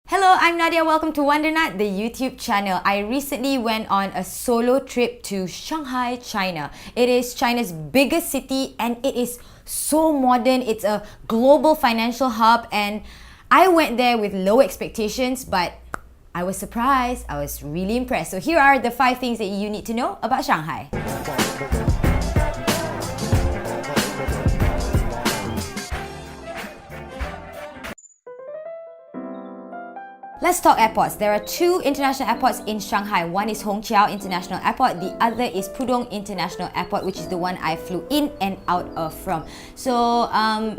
Hello, I'm Nadia. Welcome to Wandernad, the YouTube channel. I recently went on a solo trip to Shanghai, China. It is China's biggest city and it is so modern. It's a global financial hub and I went there with low expectations, but I was surprised. I was really impressed. So here are the 5 things that you need to know about Shanghai. Let's talk airports. There are 2 international airports in Shanghai. One is Hongqiao International Airport. The other is Pudong International Airport, which is the one I flew in and out of from. So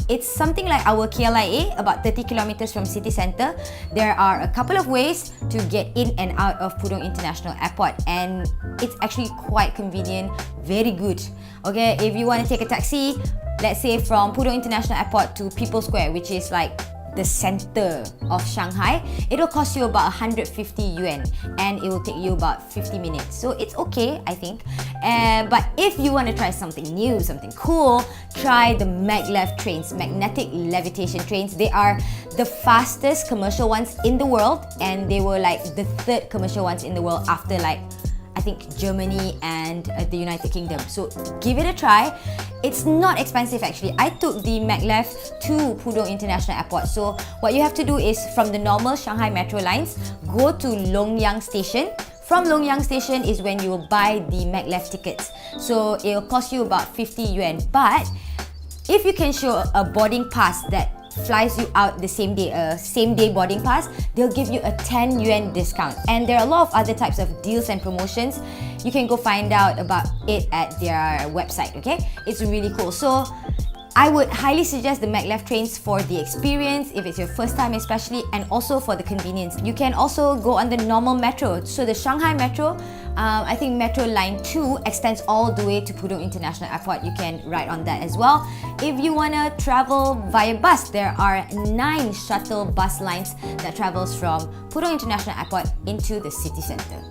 it's something like our KLIA, about 30 kilometers from city center. There are a couple of ways to get in and out of Pudong International Airport, and it's actually quite convenient, very good. Okay, if you want to take a taxi, let's say from Pudong International Airport to People Square, which is like the center of Shanghai, it'll cost you about 150 yuan and it will take you about 50 minutes. So it's okay, I think. But if you want to try something new, something cool, try the maglev trains, magnetic levitation trains. They are the fastest commercial ones in the world, and they were like the 3rd commercial ones in the world after like I think Germany and the United Kingdom. So give it a try. It's not expensive actually. I took the maglev to Pudong International Airport. So what you have to do is from the normal Shanghai metro lines, go to Longyang Station. From Longyang Station is when you will buy the maglev tickets. So it'll cost you about 50 yuan. But if you can show a boarding pass that flies you out the same day, a same day boarding pass, they'll give you a 10 yuan discount. And there are a lot of other types of deals and promotions. You can go find out about it at their website, okay? It's really cool. So I would highly suggest the maglev trains for the experience, if it's your first time especially, and also for the convenience. You can also go on the normal metro. So the Shanghai Metro, I think Metro Line 2 extends all the way to Pudong International Airport. You can ride on that as well. If you want to travel via bus, there are 9 shuttle bus lines that travels from Pudong International Airport into the city center.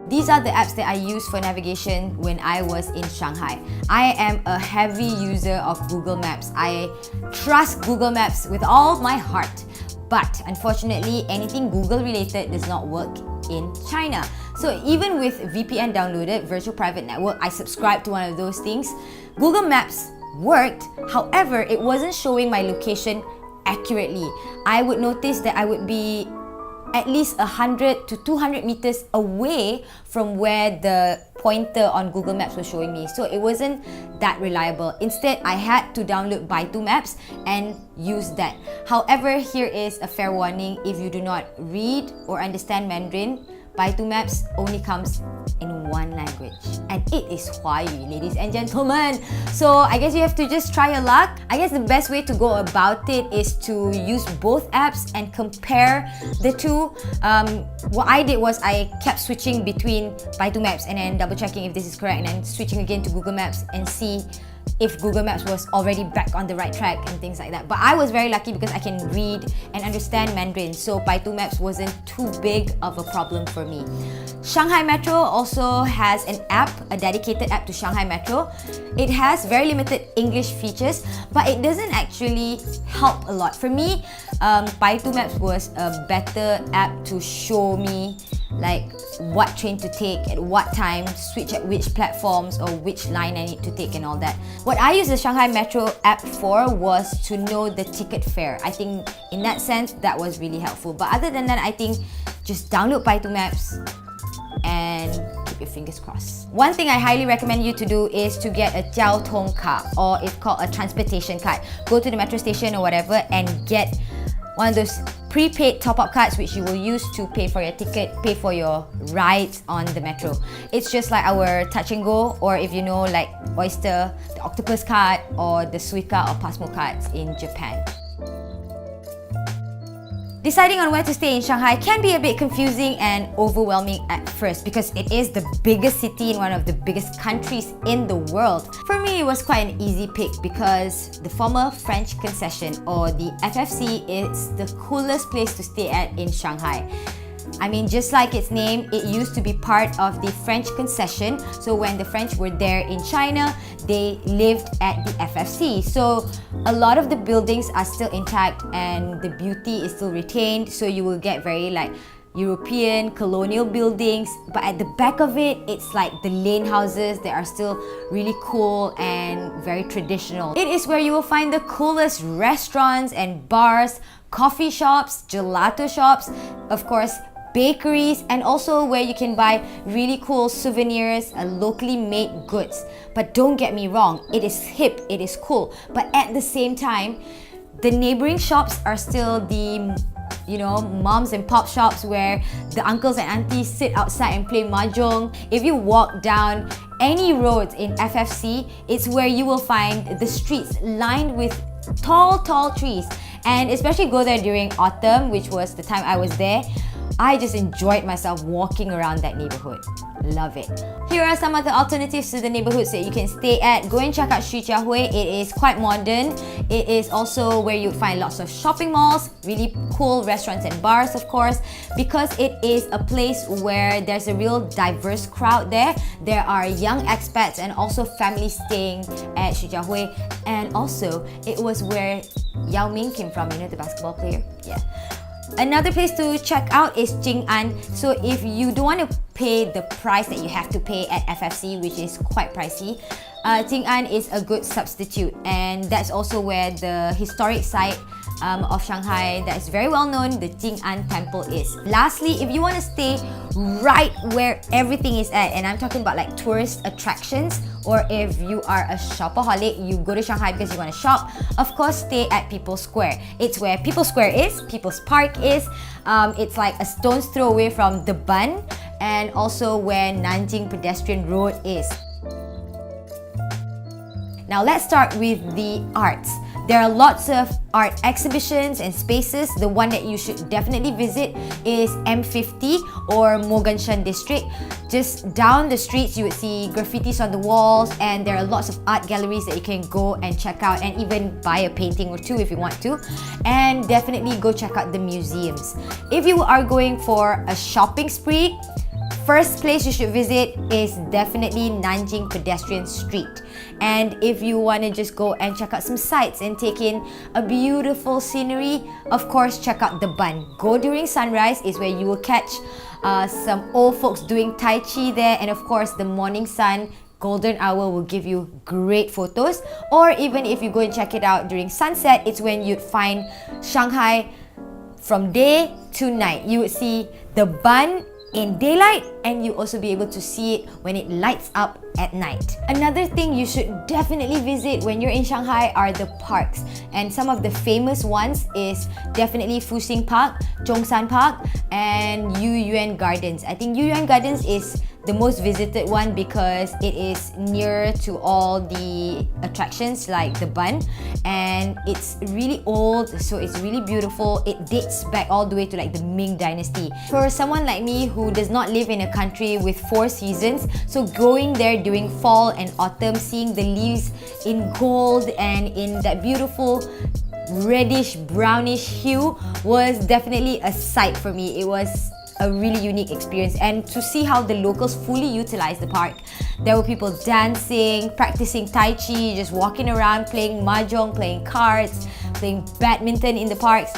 These are the apps that I use for navigation when I was in Shanghai. I am a heavy user of Google Maps. I trust Google Maps with all my heart. But unfortunately, anything Google related does not work in China. So even with VPN downloaded, Virtual Private Network, I subscribed to one of those things. Google Maps worked, however, it wasn't showing my location accurately. I would notice that I would be at least 100 to 200 meters away from where the pointer on Google Maps was showing me. So it wasn't that reliable. Instead, I had to download Baidu Maps and use that. However, here is a fair warning. If you do not read or understand Mandarin, Baidu Maps only comes in one language, and it is Huayu, ladies and gentlemen. So I guess you have to just try your luck. I guess the best way to go about it is to use both apps and compare the two. What I did was I kept switching between Baidu Maps and then double checking if this is correct, and then switching again to Google Maps and see if Google Maps was already back on the right track and things like that. But I was very lucky because I can read and understand Mandarin, so Baidu Maps wasn't too big of a problem for me. Shanghai Metro also has an app, a dedicated app to Shanghai Metro. It has very limited English features, but it doesn't actually help a lot. For me, Baidu Maps was a better app to show me like what train to take, at what time, switch at which platforms or which line I need to take and all that. What I used the Shanghai Metro app for was to know the ticket fare. I think in that sense, that was really helpful. But other than that, I think just download Baidu Maps and keep your fingers crossed. One thing I highly recommend you to do is to get a Jiao Tong card, or it's called a transportation card. Go to the metro station or whatever and get one of those prepaid top-up cards which you will use to pay for your ticket, pay for your rides on the metro. It's just like our Touch and Go, or if you know like Oyster, the Octopus card, or the Suica or Pasmo cards in Japan. Deciding on where to stay in Shanghai can be a bit confusing and overwhelming at first because it is the biggest city in one of the biggest countries in the world. For me, it was quite an easy pick because the former French concession, or the FFC, is the coolest place to stay at in Shanghai. I mean, just like its name, it used to be part of the French concession. So when the French were there in China, they lived at the FFC. So a lot of the buildings are still intact and the beauty is still retained. So you will get very like European colonial buildings, but at the back of it, it's like the lane houses that are still really cool and very traditional. It is where you will find the coolest restaurants and bars, coffee shops, gelato shops, of course, bakeries, and also where you can buy really cool souvenirs and locally made goods. But don't get me wrong, it is hip, it is cool, but at the same time, the neighboring shops are still the moms and pop shops where the uncles and aunties sit outside and play mahjong. If you walk down any roads in FFC, it's where you will find the streets lined with tall trees. And especially go there during autumn, which was the time I was there. I just enjoyed myself walking around that neighborhood. Love it. Here are some of the alternatives to the neighborhoods that you can stay at. Go and check out Shijiahui. It is quite modern. It is also where you find lots of shopping malls, really cool restaurants and bars, of course, because it is a place where there's a real diverse crowd there. There are young expats and also families staying at Shijiahui. And also, it was where Yao Ming came from, the basketball player. Yeah. Another place to check out is Jing'an. So if you don't want to pay the price that you have to pay at FFC, which is quite pricey, Jing'an is a good substitute, and that's also where the historic site of Shanghai that is very well known, the Jing'an Temple, is. Lastly, if you want to stay right where everything is at, and I'm talking about like tourist attractions, or if you are a shopaholic, you go to Shanghai because you want to shop, of course stay at People's Square. It's where People's Square is, People's Park is. It's like a stone's throw away from the Bund, and also where Nanjing Pedestrian Road is. Now let's start with the arts. There are lots of art exhibitions and spaces. The one that you should definitely visit is M50 or Moganshan District. Just down the streets, you would see graffitis on the walls, and there are lots of art galleries that you can go and check out, and even buy a painting or two if you want to. And definitely go check out the museums. If you are going for a shopping spree, first place you should visit is definitely Nanjing Pedestrian Street. And if you want to just go and check out some sights and take in a beautiful scenery, of course check out the Bund. Go during sunrise is where you will catch some old folks doing Tai Chi there, and of course the morning sun golden hour will give you great photos. Or even if you go and check it out during sunset, it's when you'd find Shanghai from day to night. You would see the Bund in daylight, and you also be able to see it when it lights up at night. Another thing you should definitely visit when you're in Shanghai are the parks, and some of the famous ones is definitely Fuxing Park, Zhongshan Park, and Yuyuan Gardens. I think Yuyuan Gardens is the most visited one because it is near to all the attractions like the Bund, and it's really old, so it's really beautiful. It dates back all the way to like the Ming Dynasty. For someone like me who does not live in a country with 4 seasons, so going there during fall and autumn, seeing the leaves in gold and in that beautiful reddish brownish hue was definitely a sight for me. It was a really unique experience, and to see how the locals fully utilize the park. There were people dancing, practicing Tai Chi, just walking around, playing mahjong, playing cards, playing badminton in the parks.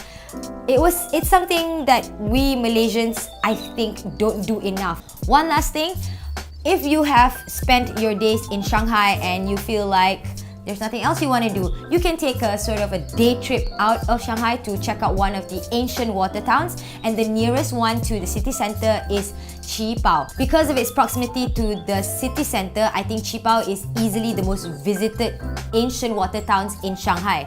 It's something that we Malaysians, I think, don't do enough. One last thing, if you have spent your days in Shanghai and you feel like there's nothing else you want to do, you can take a sort of a day trip out of Shanghai to check out one of the ancient water towns, and the nearest one to the city center is Qibao. Because of its proximity to the city center, I think Qibao is easily the most visited ancient water towns in Shanghai.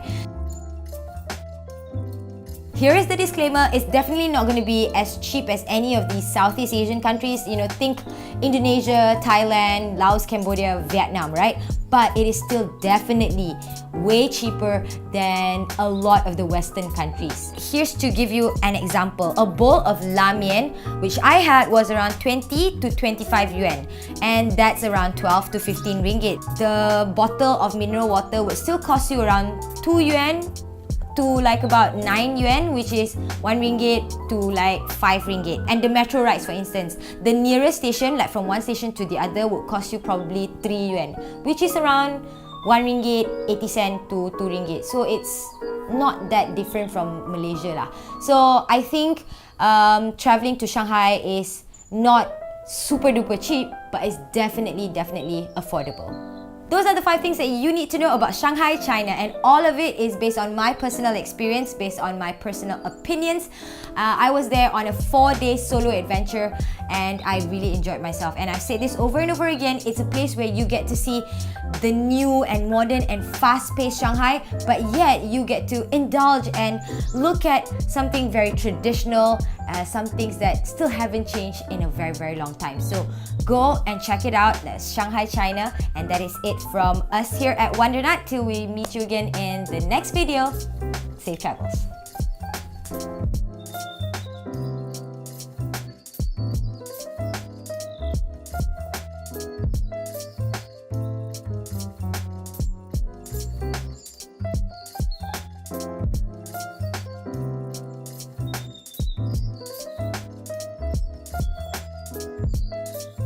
Here is the disclaimer, it's definitely not going to be as cheap as any of these Southeast Asian countries. Think Indonesia, Thailand, Laos, Cambodia, Vietnam, right? But it is still definitely way cheaper than a lot of the Western countries. Here's to give you an example. A bowl of la mian, which I had, was around 20 to 25 yuan, and that's around 12 to 15 ringgit. The bottle of mineral water would still cost you around 2 yuan, to like about 9 yuan, which is 1 ringgit to like 5 ringgit. And the metro rides, for instance, the nearest station, like from one station to the other, would cost you probably 3 yuan, which is around 1 ringgit 80 cent to 2 ringgit. So it's not that different from Malaysia lah. So I think traveling to Shanghai is not super duper cheap, but it's definitely affordable. Those are the 5 things that you need to know about Shanghai, China, and all of it is based on my personal experience, based on my personal opinions. I was there on a 4-day solo adventure and I really enjoyed myself. And I've said this over and over again, it's a place where you get to see the new and modern and fast-paced Shanghai, but yet you get to indulge and look at something very traditional, some things that still haven't changed in a very long time. So go and check it out. That's Shanghai, China, and that is it from us here at Wandernad. Till we meet you again in the next video. Safe travels.